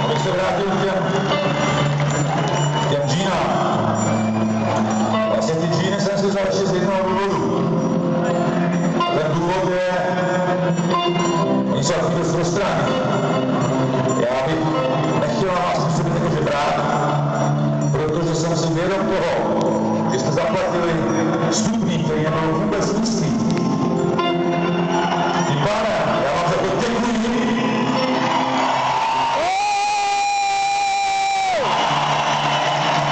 Abych se vrátil k těm džínám. Vlastně ty džíny jsem si vzal ještě z jednoho důvodu. Ten důvod je, oni jsou takový dost rozstraní. Já bych nechtěl na vás působit jako žebrák, protože jsem si vědom toho, že jste zaplatili vstupný, který nebyl vůbec nízký. Tím pádem, já vám za to děkuji.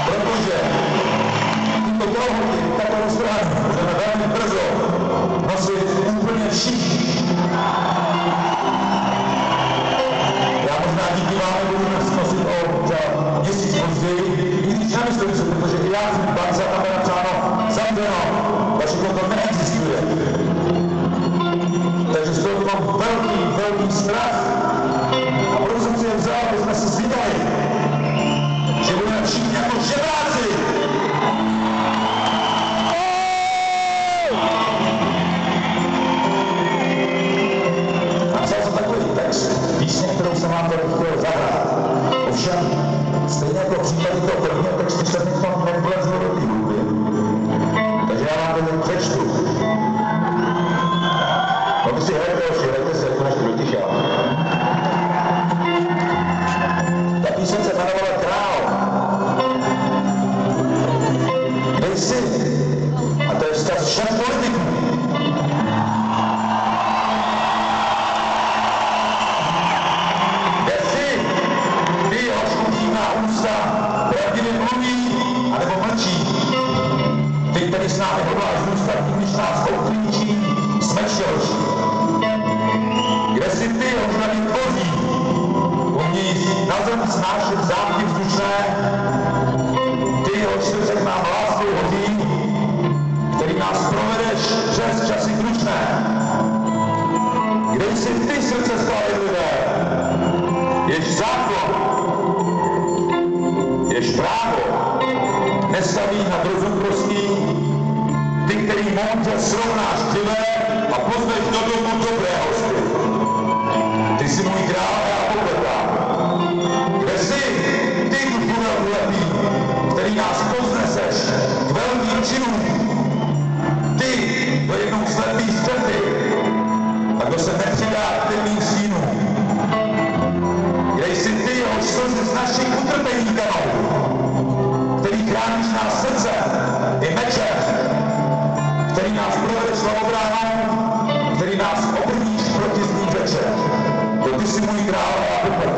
Protože tyto kalhoty, tato rozstraní, budeme velmi brzo nosit úplně všichni. Já možná díky vám nebudu nosit o za měsíc později, i když nemyslím si, protože i já jsem bance, tam je napsáno zavřeno, vaše konto neexistuje. Takže z toho mám velký strach. A proto jsem si je vzal, aby jsme se zvítali, že budeme všichni jako žebráci. Napsal jsem takový text, písně, kterou jsem vám tady chtěl zahrát. Ovšem, stejně jako v případě toho prvního textu jsem mi to nevlezl do té hudby. Takže já vám to přečtu. No vy si hrajte se, jako než to dotichá. Ta píseň se jmenovala Král. Kde jsi? A to je vzkaz všem politikům. Kde jsi? Ty, hořkutí na ústa, pravdivě mluví, anebo mlčí. Ty, který s námi hodláš zůstat, i když nás obklíčí, smečně lží. Kde jsi ty, hož na ní tvoří? Umějí na zem snášet zámky vzdušné, ty, hož srdcech nám láskou hodí, který nás provedeš přes časy kručné. Kde jsi ty, srdce spravedlivé? Jež zákon, jež právo nestaví nad rozum prostý, ty, který moudře srovnáš krivé a pozveš do domu dobré hosty. Ty jsi můj král a já popletám. Kde jsi, ty duchu velkolepý, který nás pozneseš k velkým činům. Ty, kdo jednou slepý střety a kdo se nepřidá k temným stínům. Kde jsi ty, hož slzy z našich utrpení kanou, který chráníš nás srdce i mečem, který nás provede slavobránou, který nás obrníš proti zlým řečem. To ty jsi můj král a já popletám.